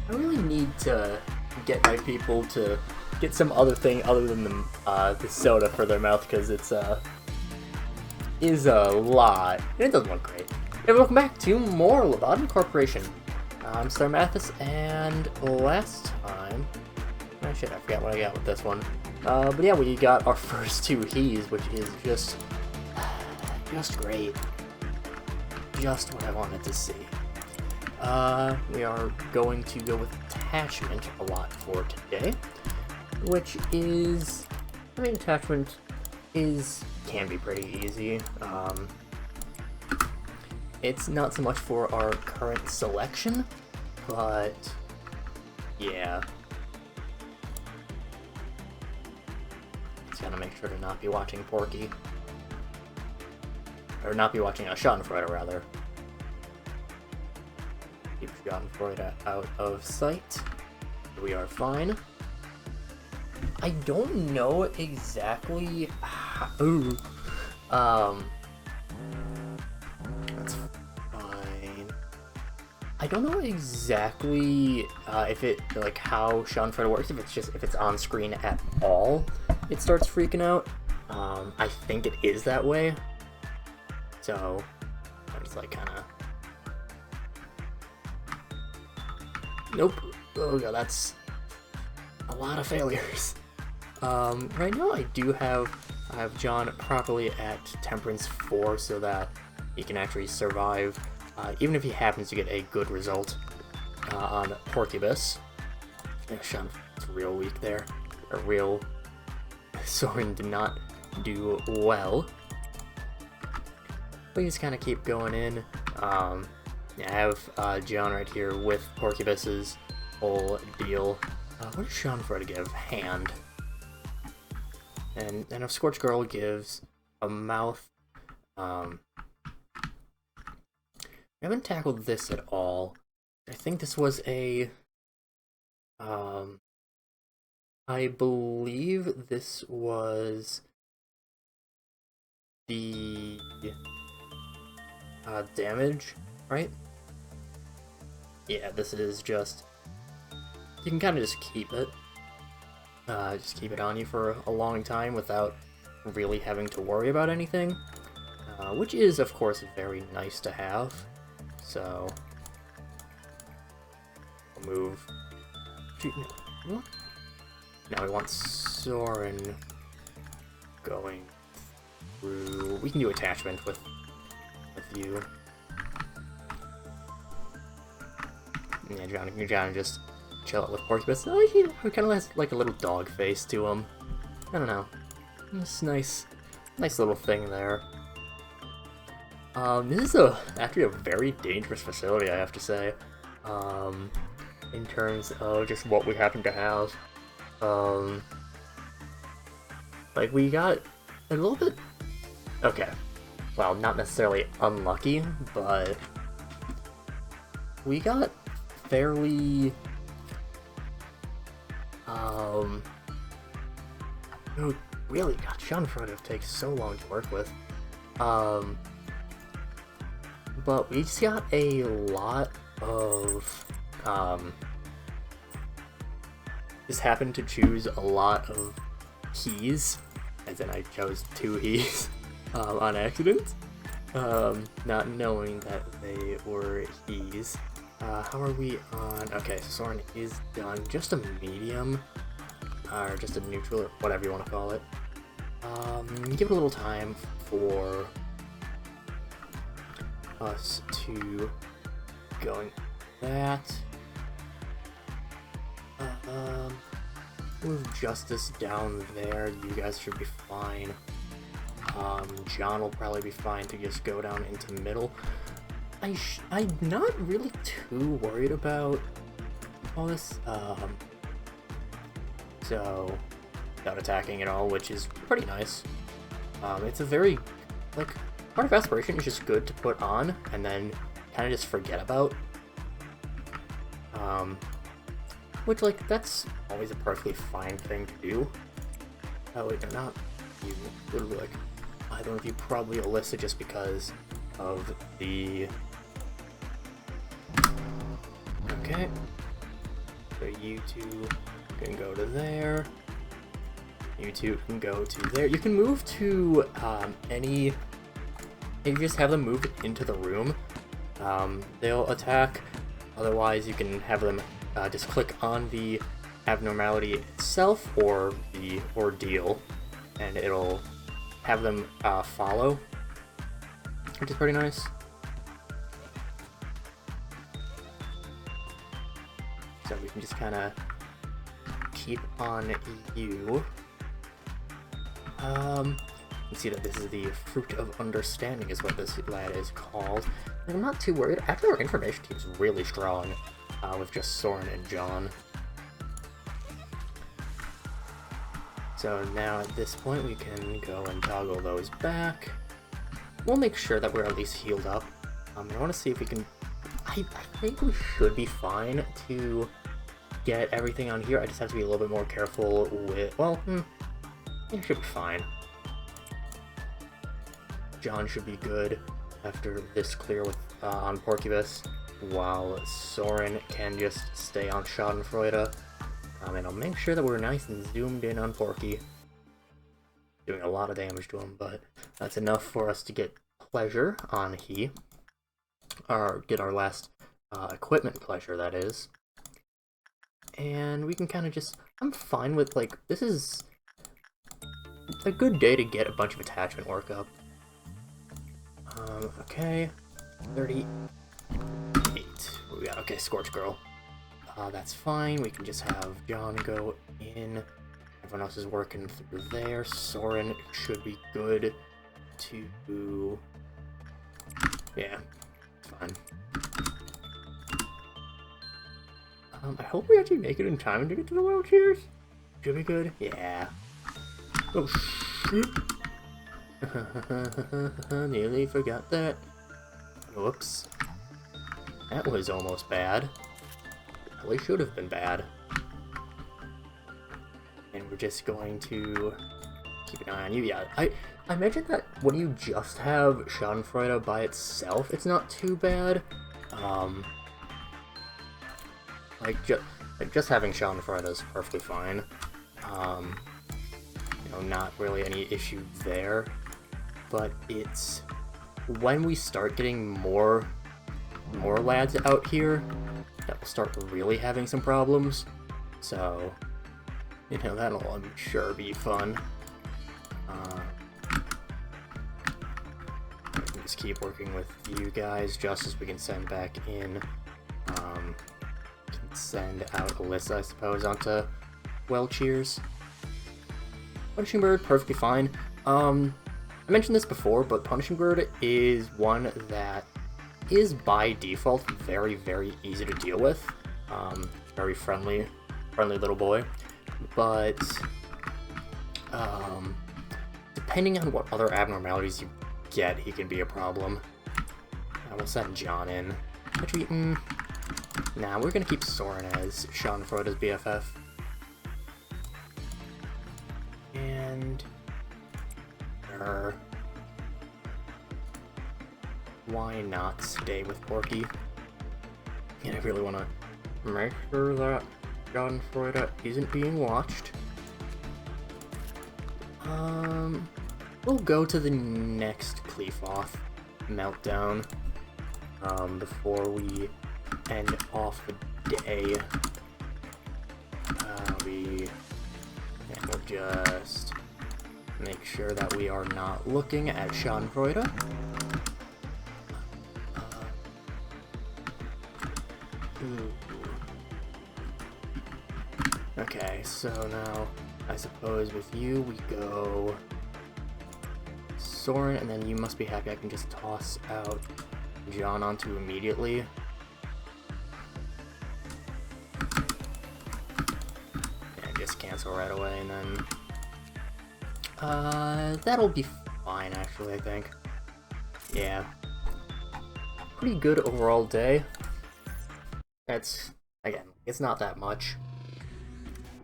I really need to get my people to get some other thing other than the soda for their mouth, because it's is a lot, and it doesn't look great. Hey, welcome back to more Lobotomy Corporation. I'm Star Mathis, and last time, oh shit, I forgot what I got with this one. But yeah, we got our first two he's, which is just great. Just what I wanted to see. We are going to go with attachment a lot for today, which is, I mean, attachment can be pretty easy. It's not so much for our current selection, but yeah. Just gotta make sure to not be watching Porky. Or not be watching Schadenfreude, rather. Keep Schadenfreude out of sight. We are fine. I don't know exactly how... that's fine. I don't know exactly if it, like, how Schadenfreude works, if it's on screen at all, it starts freaking out. I think it is that way. So, I'm just like kinda... Nope. Oh god, that's a lot of failures. Right now I have John properly at Temperance 4 so that he can actually survive, even if he happens to get a good result on Porcubus. Yeah, Sean's real weak there. Soren did not do well. We just kind of keep going in. I have John right here with Porcubus's whole deal. What does Schadenfreude give? Hand. And if Scorch Girl gives a mouth. We haven't tackled this at all. I think this was a... I believe this was the damage, right? Yeah, this is just... You can kind of just keep it. Just keep it on you for a long time without really having to worry about anything. Which is, of course, very nice to have. So... We'll move... No. Now we want Soren going through... We can do attachment with you. Yeah, John just chill out with Porcupus. Oh, he kind of has like a little dog face to him. I don't know. It's nice little thing there. This is actually a very dangerous facility, I have to say. In terms of just what we happen to have. Like we got a little bit... Okay. Well, not necessarily unlucky, but we got fairly oh, really, God, Schadenfreude takes so long to work with. But we just got a lot of just happened to choose a lot of keys, as in I chose 2 he's on accident, not knowing that they were he's. How are we on? Okay, so Soren is done. Just a medium, or just a neutral, or whatever you want to call it. Give it a little time for us to going that. Move Justice down there. You guys should be fine. John will probably be fine to just go down into middle. I'm not really too worried about all this, so, without attacking at all, which is pretty nice. It's a very, like, Heart of Aspiration is just good to put on, and then kind of just forget about. Which, like, that's always a perfectly fine thing to do. Oh, wait, they're not. You literally, like, either of you probably Alyssa just because of the... Okay. you two can go to there. You two can go to there. You can move to any... You just have them move into the room. They'll attack. Otherwise, you can have them just click on the abnormality itself or the ordeal, and it'll have them follow, which is pretty nice. So we can just kind of keep on you. You see that this is the Fruit of Understanding is what this lad is called. And I'm not too worried. Actually, our information team's really strong with just Soren and John. So now at this point we can go and toggle those back. We'll make sure that we're at least healed up. I want to see if we can... I think we should be fine to get everything on here. I just have to be a little bit more careful with... Well, it should be fine. John should be good after this clear with on Porcubus, while Soren can just stay on Schadenfreude. And I'll make sure that we're nice and zoomed in on Porky. Doing a lot of damage to him, but that's enough for us to get pleasure on he. Or get our last equipment pleasure, that is. And we can kind of just... I'm fine with, like, this is a good day to get a bunch of attachment work up. Okay, 38. What we got? Okay, Scorch Girl. That's fine. We can just have John go in. Everyone else is working through there. Soren should be good to... Yeah, it's fine. I hope we actually make it in time to get to the wheelchairs. Should be good. Yeah. Oh, shit. Nearly forgot that. Whoops. That was almost bad. Really should have been bad. And we're just going to keep an eye on you. Yeah, I mentioned that when you just have Schadenfreude by itself, it's not too bad. Just having Schadenfreude is perfectly fine. You know, not really any issue there. But it's when we start getting more lads out here that will start really having some problems. So, you know, that'll, I'm sure, be fun. We can just keep working with you guys just as we can send back in. Can send out Alyssa, I suppose, onto Welcheers. Punishing Bird, perfectly fine. I mentioned this before, but Punishing Bird is one that is by default very, very easy to deal with. Very friendly little boy. But depending on what other abnormalities you get, he can be a problem. I will send John in. Nah, we're gonna keep Soren as Schadenfreude's BFF. And... why not stay with Porky? And I really want to make sure that Schadenfreude isn't being watched. We'll go to the next Cleafoth meltdown before we end off the day. We'll just make sure that we are not looking at Schadenfreude. Okay, so now I suppose with you we go Soren, and then you must be happy I can just toss out John onto immediately. And just cancel right away, and then that'll be fine actually, I think. Yeah. Pretty good overall day. That's, again, it's not that much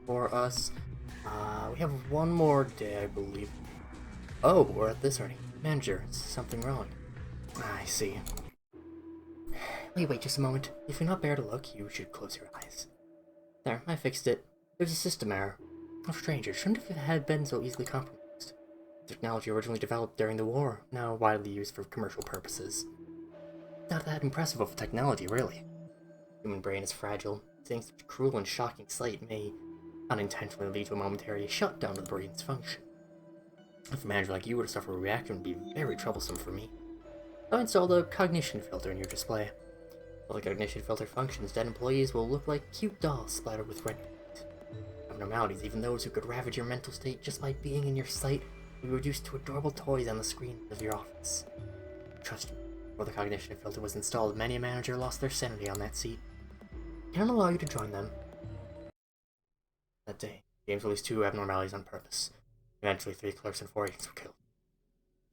for us. We have one more day, I believe. Oh, we're at this already. Manager, is something wrong? I see. Wait, just a moment. If you're not there to look, you should close your eyes. There, I fixed it. There's a system error. How strange, it shouldn't have had been so easily compromised. Technology originally developed during the war, now widely used for commercial purposes. Not that impressive of a technology, really. Human brain is fragile. Saying such a cruel and shocking sight may unintentionally lead to a momentary shutdown of the brain's function. If a manager like you were to suffer a reaction, it would be very troublesome for me. I installed a cognition filter in your display. While the cognition filter functions, dead employees will look like cute dolls splattered with red paint. Abnormalities, even those who could ravage your mental state just by being in your sight, will be reduced to adorable toys on the screen of your office. Trust me, before the cognition filter was installed, many a manager lost their sanity on that seat. I can't allow you to join them. That day, James released 2 abnormalities on purpose. Eventually, 3 clerks and 4 agents were killed.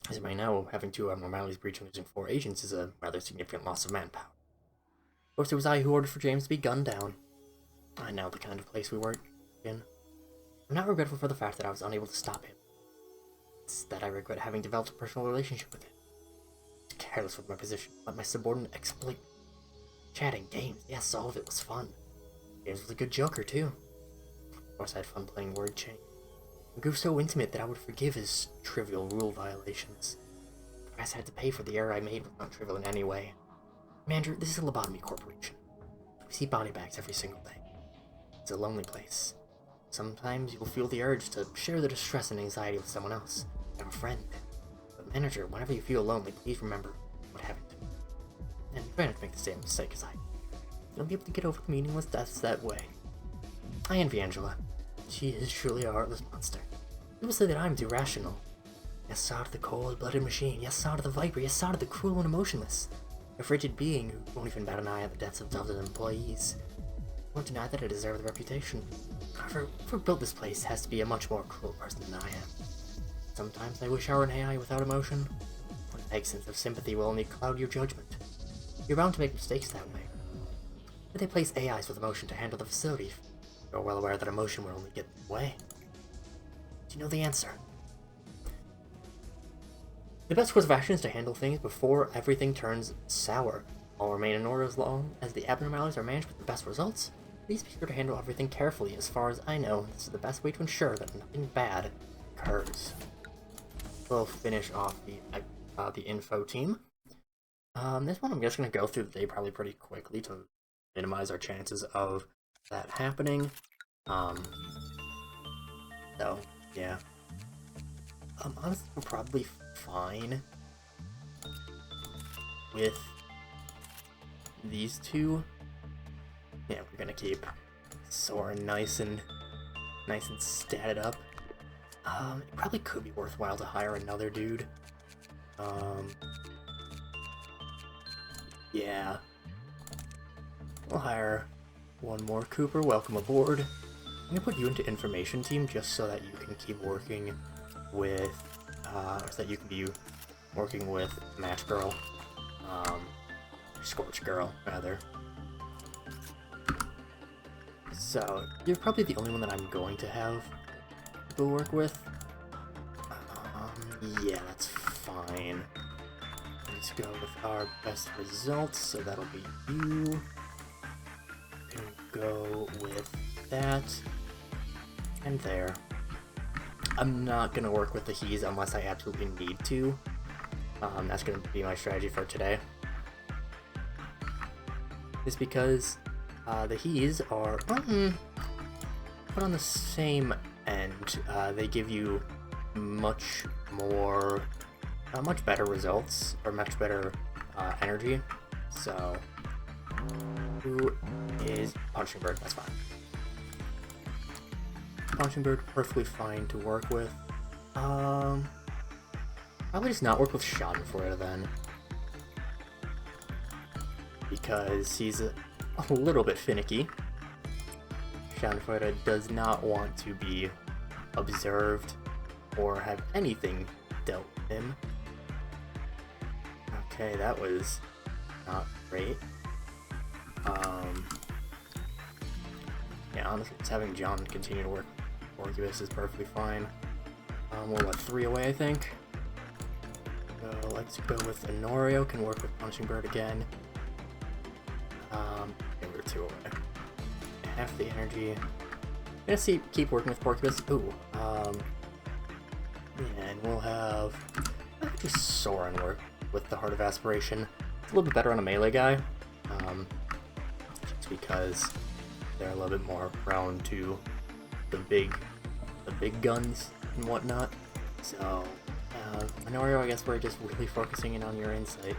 As you may know, having 2 abnormalities breach and losing 4 agents is a rather significant loss of manpower. Of course, it was I who ordered for James to be gunned down. I know the kind of place we work in. I'm not regretful for the fact that I was unable to stop him. It's that I regret having developed a personal relationship with him. I was careless with my position, let my subordinate exploit me. Chatting, games, yes, all of it was fun. James was a good joker, too. Of course, I had fun playing word chain. We grew so intimate that I would forgive his trivial rule violations. The price I had to pay for the error I made was not trivial in any way. Commander, this is a Lobotomy Corporation. We see body bags every single day. It's a lonely place. Sometimes you'll feel the urge to share the distress and anxiety with someone else. I'm a friend. But manager, whenever you feel lonely, please remember what happened to me. And try not to make the same mistake as I did. You'll be able to get over the meaningless deaths that way. I envy Angela. She is truly a heartless monster. People say that I'm too rational. Yes, Sod the cold-blooded machine. Yes, Sod the viper. Yes, Sod the cruel and emotionless. A frigid being who won't even bat an eye at the deaths of dozens of employees. I won't deny that I deserve the reputation. However, whoever built this place has to be a much more cruel person than I am. Sometimes I wish I were an AI without emotion. An vague sense of sympathy will only cloud your judgment. You're bound to make mistakes that way. But they place AIs with emotion to handle the facility. You're well aware that emotion will only get in the way. Do you know the answer? The best course of action is to handle things before everything turns sour. All remain in order as long as the abnormalities are managed with the best results. Please be sure to handle everything carefully. As far as I know, this is the best way to ensure that nothing bad occurs. We'll finish off the info team. This one I'm just going to go through the day probably pretty quickly to minimize our chances of that happening. So, yeah. Honestly, we're probably fine with these 2. Yeah, we're gonna keep Soren nice and statted up. It probably could be worthwhile to hire another dude. Yeah. We'll hire one more Cooper. Welcome aboard. I'm gonna put you into information team just so that you can keep working with, or so that you can be working with Match Girl, Scorch Girl, rather. So, you're probably the only one that I'm going to have to work with. Yeah, that's fine. Let's go with our best results, so that'll be you. Can go with that. And there. I'm not gonna work with the he's unless I absolutely need to. That's gonna be my strategy for today. It's because the he's are put on the same end. They give you much more, much better results, or much better energy. So, who is Punching Bird? That's fine. Punching Bird, perfectly fine to work with. Probably just not work with Schadenfreude then. Because he's a little bit finicky. Schadenfreude does not want to be observed or have anything dealt with him. Okay, that was not great. Yeah, honestly, just having John continue to work with Ubbus is perfectly fine. We're what, 3 away, I think? So let's go with Honorio, can work with Punching Bird again. Yeah, we're 2 away. half the energy. I'm gonna keep working with Porcupus. Ooh, and we'll have actually Soren work with the Heart of Aspiration. It's a little bit better on a melee guy, just because they're a little bit more prone to the big guns and whatnot. So, Minorio, I guess we're just really focusing in on your insight.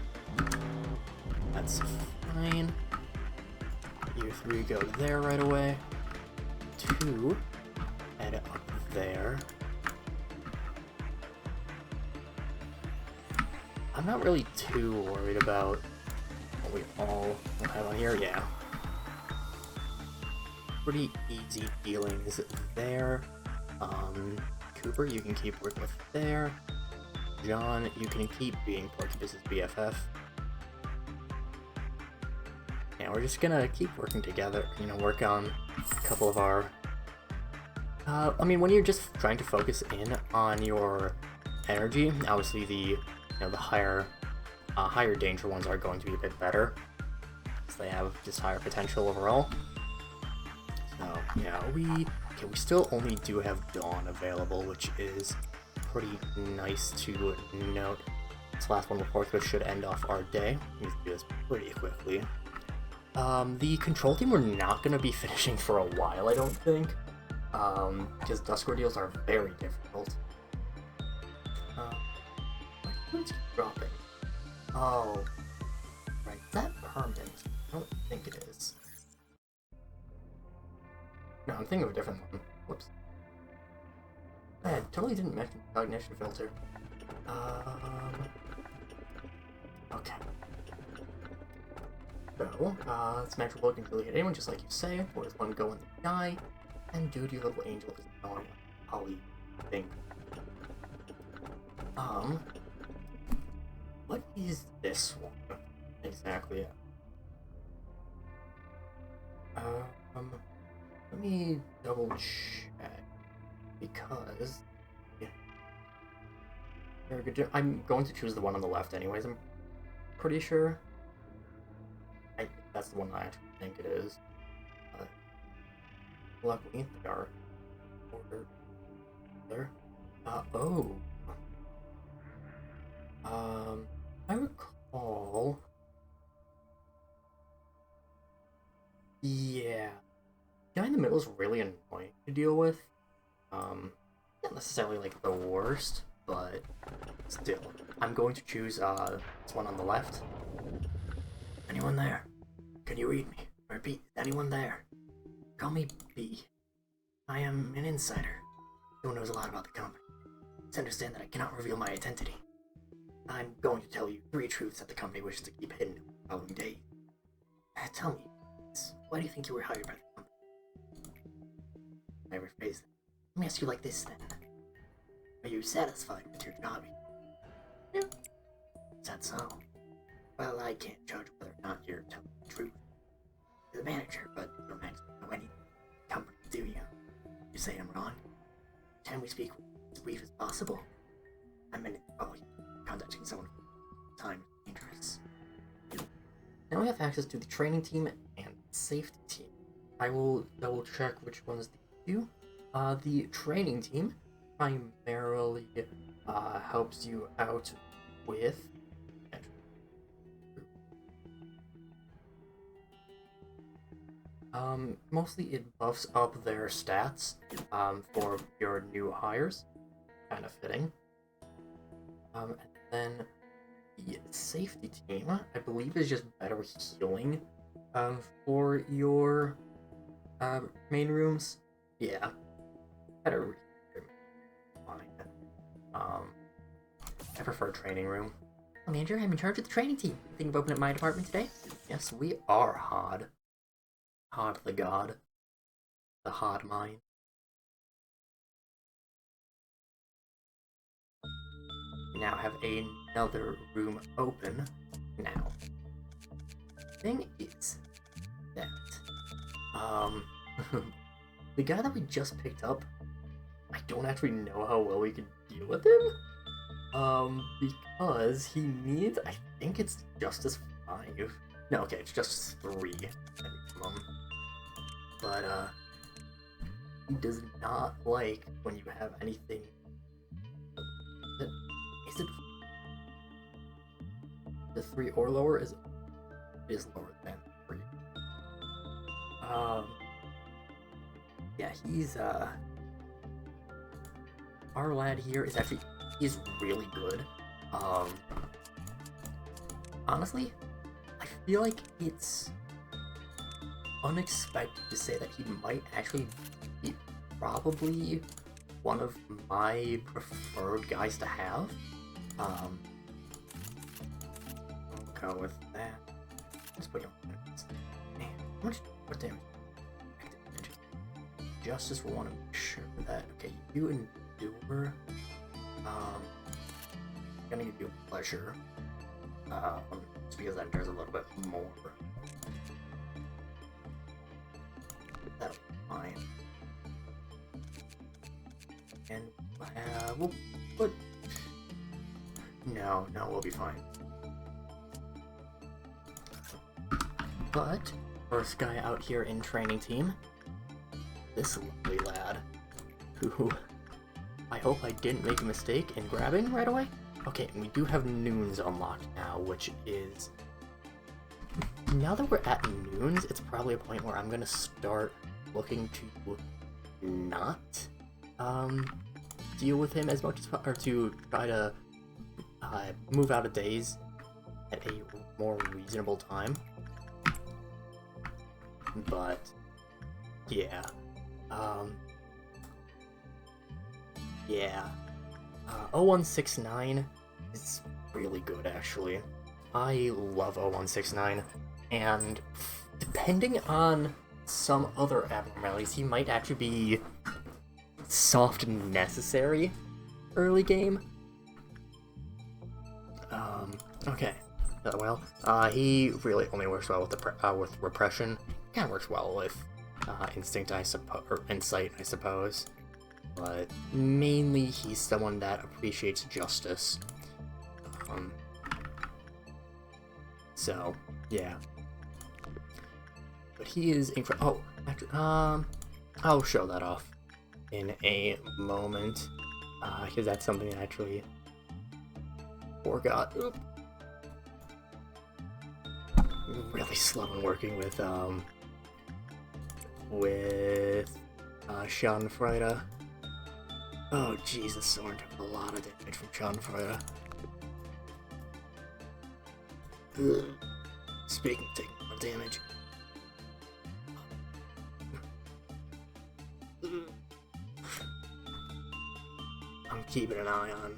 That's fine. You 3 go there right away. 2, head up there. I'm not really too worried about what we all have on here. Yeah. Pretty easy dealings there. Cooper, you can keep working with there. John, you can keep being Porcupus's BFF. And we're just gonna keep working together, you know, work on a couple of our... I mean, when you're just trying to focus in on your energy, obviously the higher danger ones are going to be a bit better, because they have just higher potential overall. So, yeah, we still only do have Dawn available, which is pretty nice to note. This last one before this should end off our day. We need to do this pretty quickly. The control team we're not going to be finishing for a while, I don't think, because Dusk Ordeals are very difficult. Let's keep dropping. Oh, right, is that permanent? I don't think it is. No, I'm thinking of a different one. Whoops. I totally didn't mention the cognition filter. Okay. So, this magic blow can really hit anyone, just like you say. Whereas one go in the eye, and dude, your little angel is annoying. Holly thing. What is this one exactly? Let me double check, because I'm going to choose the one on the left anyways, I'm pretty sure. That's the one I actually think it is. Luckily, they are ordered there. Oh. I recall... Yeah. Guy in the middle is really annoying to deal with. Not necessarily like the worst, but still. I'm going to choose this one on the left. Anyone there? Can you read me? I repeat, anyone there? Call me B. I am an insider who knows a lot about the company. It's understand that I cannot reveal my identity. I'm going to tell you 3 truths that the company wishes to keep hidden the following day. Tell me, why do you think you were hired by the company? I rephrase that. Let me ask you like this then. Are you satisfied with your job? Yeah. Is that so? Well, I can't judge whether or not you're telling the truth. You're the manager, but you don't actually know any company, do you? You say I'm wrong? Can we speak as brief as possible? I'm in probably contacting someone time is dangerous. Now we have access to the training team and safety team. I will double check which ones they do. The training team primarily helps you out with mostly it buffs up their stats for your new hires. Kind of fitting. And then the safety team, I believe, is just better healing for your main rooms. Yeah, better. Fine. I prefer training room. Well, Manager, I'm in charge of the training team. Think of opening up my department today? Yes, we are Hod. Hod the God. The Hod Mine. We now have another room open now. Thing is that the guy that we just picked up, I don't actually know how well we can deal with him. Because he needs, I think it's Justice 5. No, okay, it's Justice 3 at minimum. But but he does not like when you have anything. Is it the 3 or lower? It is lower than 3. Yeah, he's our lad here is actually he's really good. Honestly, I feel like it's unexpected to say that he might actually be probably one of my preferred guys to have. I'll go with that. Let's put him on. Man, how much? What damage? Justice will want to make sure that. Okay, you endure. I'm gonna give you pleasure. Just because that endures a little bit more. That'll be fine. And we'll put. No, we'll be fine. But first guy out here in training team, this lovely lad, who I hope I didn't make a mistake in grabbing right away. Okay, and we do have noons unlocked now, which is... Now that we're at noons, it's probably a point where I'm gonna start looking to not deal with him as much as or to try to move out of days at a more reasonable time. But yeah, yeah. 0169 is really good, actually. I love 0169, and depending on some other abnormalities, he might actually be soft necessary early game. Okay. Well, he really only works well with repression. Kind of works well with instinct, I suppose, or insight, I suppose. But mainly, he's someone that appreciates justice. So yeah. But he is incredible. Oh, actually, I'll show that off in a moment, because that's something I actually forgot. Oop. Really slow in working with Schadenfreude. Oh Jesus, Soren took a lot of damage from Schadenfreude. Speaking of taking more damage. I'm keeping an eye on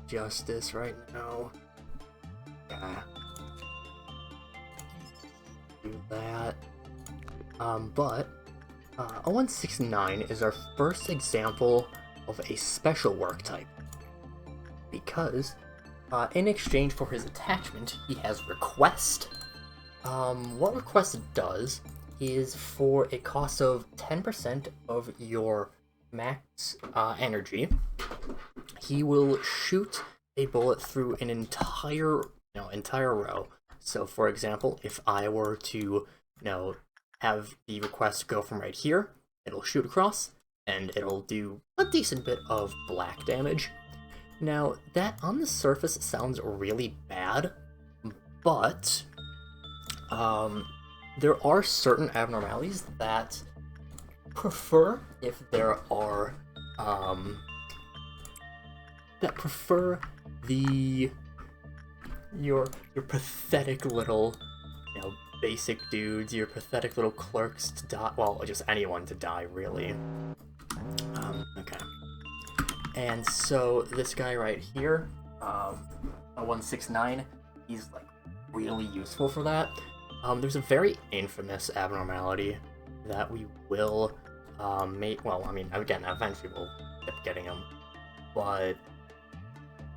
Justice right now. Yeah. Do that. But 0169 is our first example of a special work type, because in exchange for his attachment, he has Request. What Request does is, for a cost of 10% of your max energy, he will shoot a bullet through an entire row. So, for example, if I were to, have the request go from right here, it'll shoot across, and it'll do a decent bit of black damage. Now, that on the surface sounds really bad, but there are certain abnormalities that prefer if there are that prefer your pathetic little basic dudes, your pathetic little clerks to die. Well, just anyone to die, really. Okay. And so this guy right here, 0169, he's like really useful for that. There's a very infamous abnormality that we will make. Well, I mean, again, eventually we'll end up getting him, but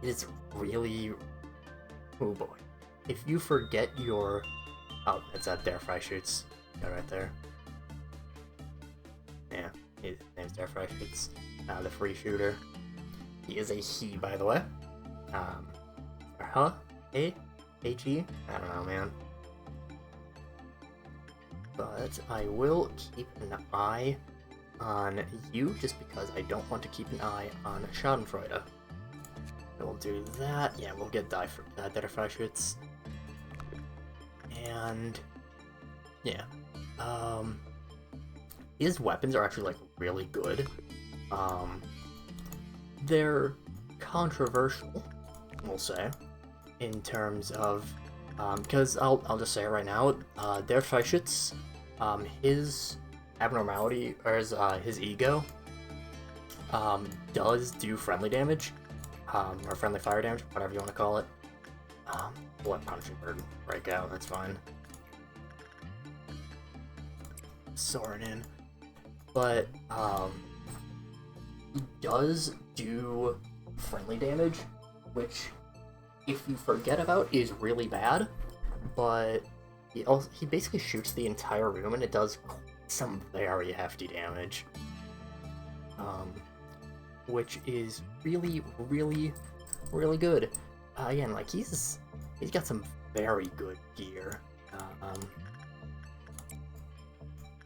it's really, oh boy, if you forget your, oh, it's that Dare Fry shoots, that right there. Yeah, his name's Dare Fry shoots, the free shooter. He is a he, by the way. Huh? A? AG? I don't know, man. but I will keep an eye on you just because I don't want to keep an eye on Schadenfreude. We'll do that. Yeah, we'll get Der Freischütz. And yeah, his weapons are actually like really good. They're controversial, we'll say, in terms of because I'll just say it right now. Der Freischütz, his abnormality or his ego does do friendly damage, or friendly fire damage, whatever you want to call it. Let Punching Bird break out, that's fine. Soren in. But, he does do friendly damage, which, if you forget about, is really bad, but he basically shoots the entire room, and it does some very hefty damage. Which is really, really, really good. Again, like, he's got some very good gear.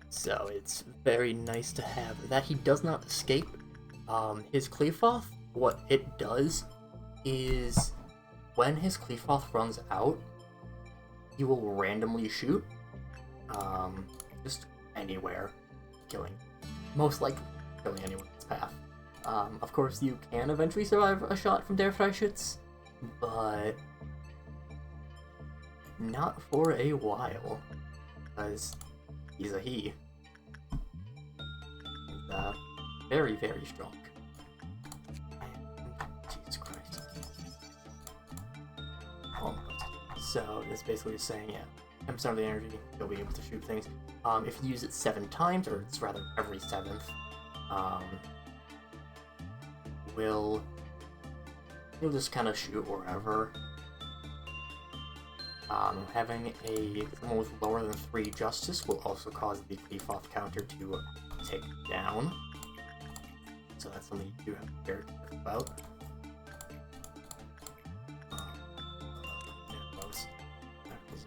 So it's very nice to have that. He does not escape. His Kleefoth, what it does is when his Kleefoth runs out, he will randomly shoot, just anywhere, most likely killing anyone in his path. Of course, you can eventually survive a shot from Der Freischütz, but not for a while, because he's a he. He's very, very strong. Jesus Christ. So it's basically saying, yeah, 10% of the energy, you'll be able to shoot things. If you use it 7 times, or it's rather every 7th, you'll just kind of shoot wherever. Having a someone with lower than 3 justice will also cause the Kleefoth counter to tick down. So that's something you do have to care about.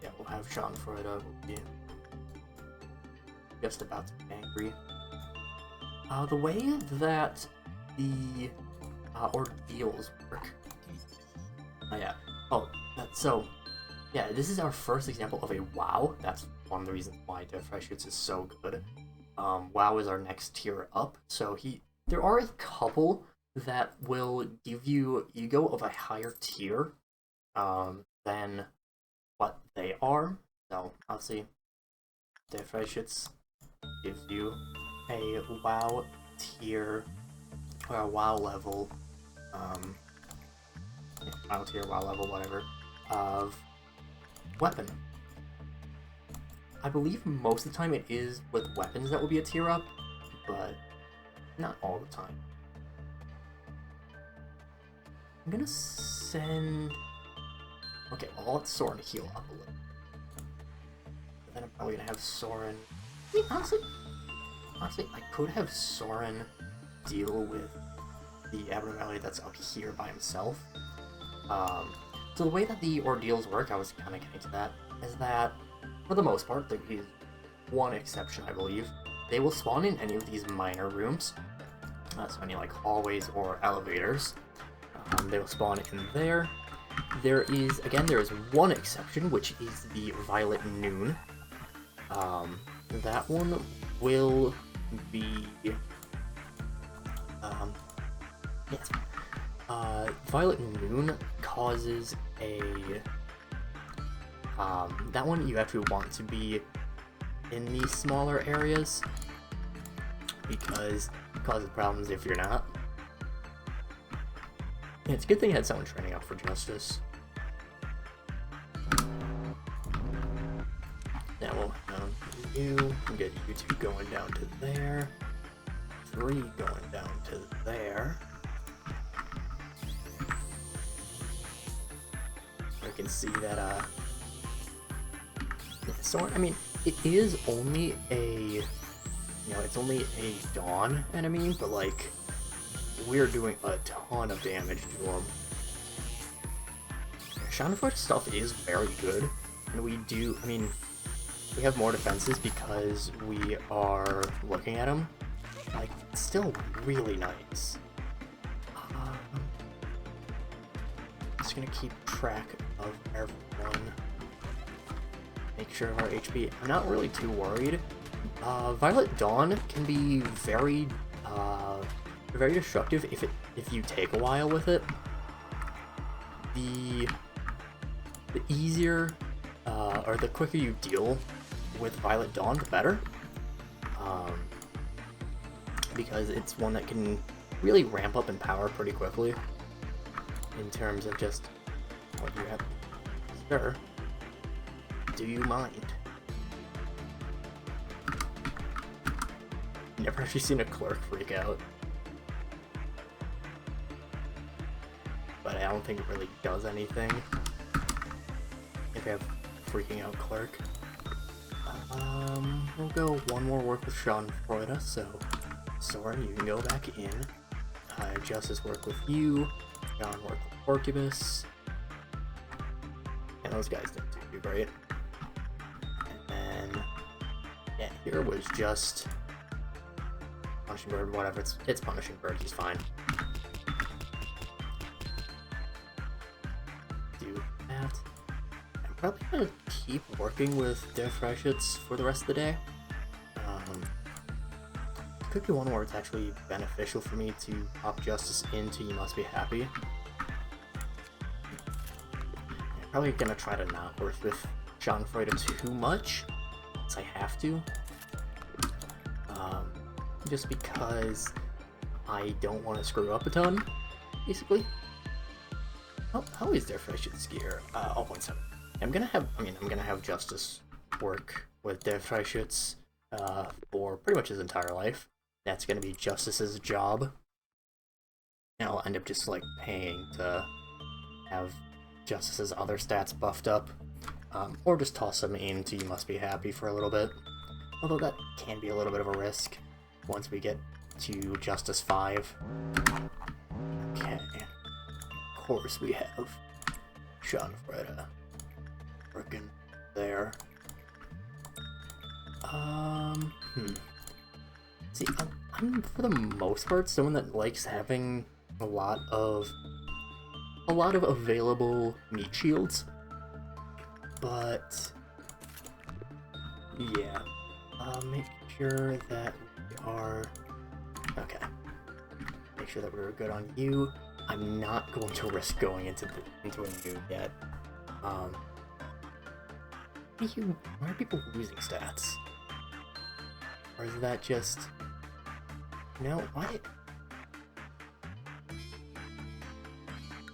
Yeah, we'll have Schadenfreude will be just about to be angry. The way that the ordeals work. Yeah, this is our first example of a WoW. That's one of the reasons why Der Freischütz is so good. WoW is our next tier up, so there are a couple that will give you ego of a higher tier than what they are. So obviously, Der Freischütz gives you a WoW tier or a WoW level, WoW tier, WoW level, whatever, of weapon. I believe most of the time it is with weapons that will be a tier up, but not all the time. I'm gonna send... Okay, I'll let Soren heal up a little. But then I'm probably gonna have Soren... I mean, honestly, I could have Soren deal with the abnormality that's up here by himself. So the way that the ordeals work, I was kind of getting to that, is that, for the most part, there is one exception, I believe. They will spawn in any of these minor rooms, so any like hallways or elevators. They will spawn in there. There is one exception, which is the Violet Noon. That one will be... yes. Violet Noon causes a... that one you actually want to be in these smaller areas, because it causes problems if you're not. Yeah, it's a good thing you had someone training up for Justice. Now we'll get you 2 going down to there, 3 going down to there. I can see that, Soren, I mean, it is only it's only a Dawn enemy, but, like, we're doing a ton of damage to him. Schadenfreude stuff is very good, and we do, I mean, we have more defenses because we are looking at them. Like, it's still really nice. Just gonna keep track of everyone. Make sure of our HP. I'm not really too worried. Violet Dawn can be very destructive if you take a while with it. The easier or the quicker you deal with Violet Dawn, the better. Because it's one that can really ramp up in power pretty quickly in terms of just what you have. Sir, do you mind? Never actually seen a clerk freak out. But I don't think it really does anything if you have freaking out clerk. We'll go one more work with Schadenfreude, so Sora, you can go back in. Justice work with you. John work with Porcubus. And those guys didn't do great. And then, yeah, here was just Punishing Bird, whatever, it's Punishing Bird, he's fine. Do that. I'm probably gonna keep working with Der Freischütz for the rest of the day. Could be one where it's actually beneficial for me to pop Justice into You Must Be Happy. I'm probably gonna try to not work with Schadenfreude too much, since I have to. Just because I don't want to screw up a ton, basically. How is Der Freischütz gear? 0.7. I'm gonna have Justice work with Der Freischütz for pretty much his entire life. That's gonna be Justice's job. And I'll end up just like paying to have Justice's other stats buffed up. Or just toss him into You Must Be Happy for a little bit. Although that can be a little bit of a risk once we get to Justice 5. Okay. Of course we have Schadenfreude working there. See, I'm for the most part someone that likes having a lot of available meat shields, but yeah, make sure that we are okay. Make sure that we're good on you. I'm not going to risk going into a noob yet. Why are people losing stats? Or is that just... No, why?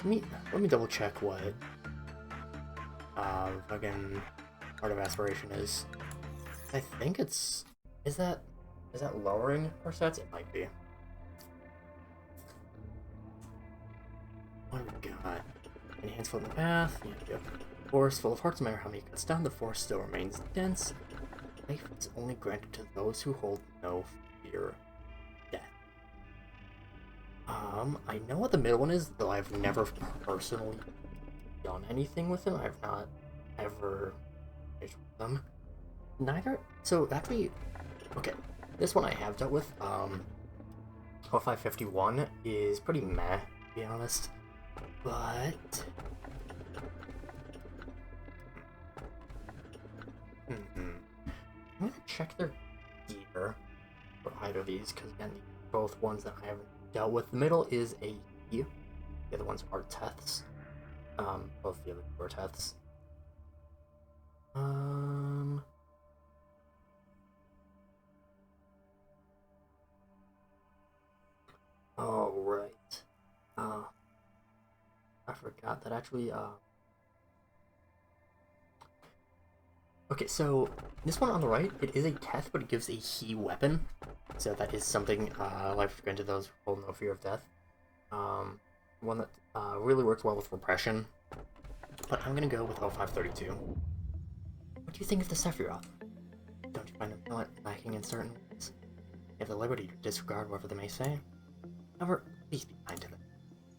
Let me double check what fucking Part of Aspiration is. I think it's... Is that lowering our stats? It might be. What have we got? Enhance Float in the Path. Yeah, Forest full of hearts. No matter how many cuts down, the forest still remains dense. Life is only granted to those who hold no fear of death. I know what the middle one is, though I've never personally done anything with them. I've not ever finished with them. Neither. So actually, okay, this one I have dealt with. 0551 is pretty meh, to be honest. But I'm gonna check their gear for either of these, because again, these are both ones that I haven't dealt with. The middle is a E. The other ones are Teths. Both the other two are Teths. Oh, right. I forgot that actually, okay, so this one on the right, it is a Teth, but it gives a He weapon. So that is something life granted those who hold no fear of death. One that really works well with repression. But I'm gonna go with 0532. What do you think of the Sephiroth? Don't you find them lacking in certain ways? You have the liberty to disregard whatever they may say. However, please be kind to them.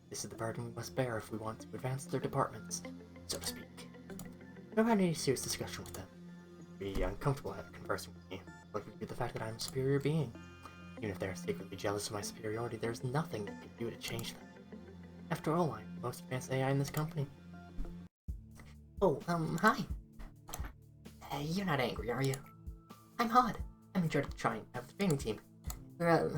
This is the burden we must bear if we want to advance their departments, so to speak. I've never had any serious discussion with them. be uncomfortable at conversing with me, looking at the fact that I'm a superior being. Even if they're secretly jealous of my superiority, there's nothing they can do to change them. After all, I'm the most advanced AI in this company. Oh, hi. You're not angry, are you? I'm Hod. I'm in charge of the training team. It was,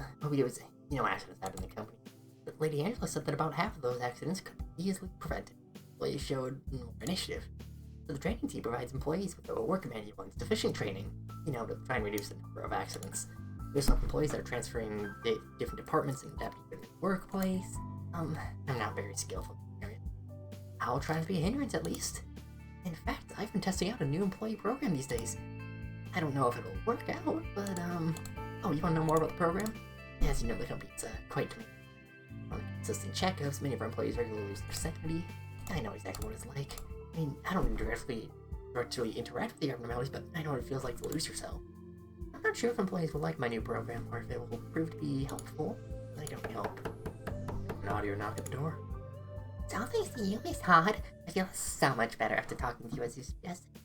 accidents happen in the company. But Lady Angela said that about half of those accidents could be easily prevented. Employees showed more initiative. So the training team provides employees with a work manual and sufficient training, to try and reduce the number of accidents. We also have employees that are transferring different departments and adapting to the workplace. I'm not very skillful in the area. I'll try to be a hindrance at least. In fact, I've been testing out a new employee program these days. I don't know if it'll work out, but oh, you want to know more about the program? As you know, the company's quite demanding. On consistent checkups, many of our employees regularly lose their sanity. I know exactly what it's like. I mean, I don't directly interact with the abnormalities, but I know what it feels like to lose yourself. I'm not sure if employees will like my new program, or if it will prove to be helpful. I don't help. An audio knock at the door. It's all thanks to you, Miss Hod. I feel so much better after talking to you as you suggested.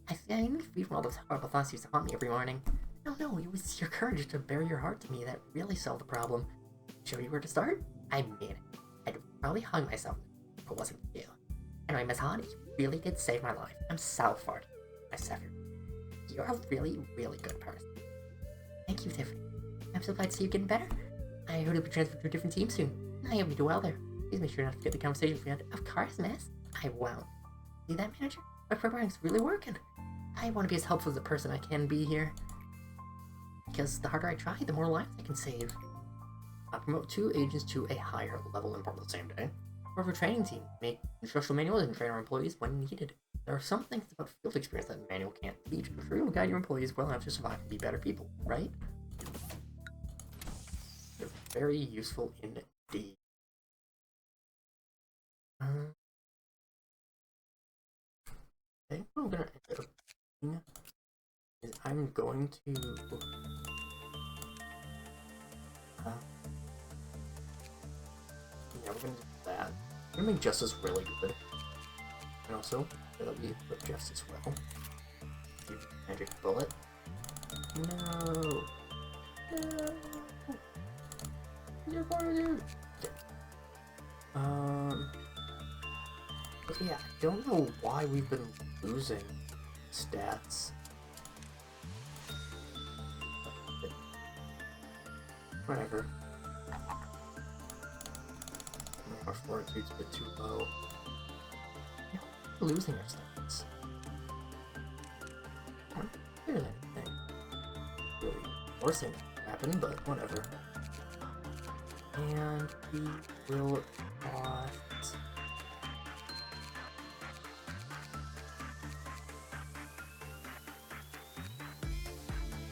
I need to free from all those horrible thoughts used to haunt me every morning. No, it was your courage to bare your heart to me that really solved the problem. Show you where to start? I mean it. I'd probably hung myself if it wasn't for you. Anyway, Miss Hod, you really did save my life. I'm so far my severed. You're a really, really good person. Thank you, Tiffany. I'm so glad to see you getting better. I heard you'll be transferred to a different team soon. I hope you do well there. Please make sure not to forget the conversation we had. Of course, miss. I won't. See that, manager? My program's really working. I want to be as helpful as a person I can be here. Because the harder I try, the more lives I can save. I'll promote 2 agents to a higher level and part of the same day. For a training team, make instructional manuals and train our employees when needed. There are some things about field experience that a manual can't teach. I'm sure you'll guide your employees well enough to survive and be better people, right? They're very useful indeed. Okay, what I'm gonna end up doing is I'm going to yeah, we're gonna do that. I'm gonna make Justice really good. And also, that'll be with Justice well. Magic bullet. No! You're going to do? Okay, yeah, I don't know why we've been losing stats. Whatever. Our fortitude's a bit too low. Yeah, we're losing our stats. I don't hear anything really forcing it to happen, but whatever. And we will cost...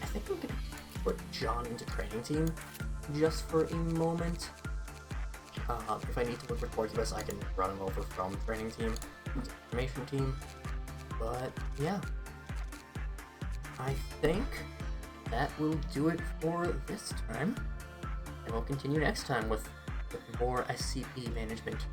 I think I'm gonna put John into training team just for a moment. If I need to work with Porcubus, I can run him over from training team to information team. But yeah, I think that will do it for this time. And we'll continue next time with more SCP management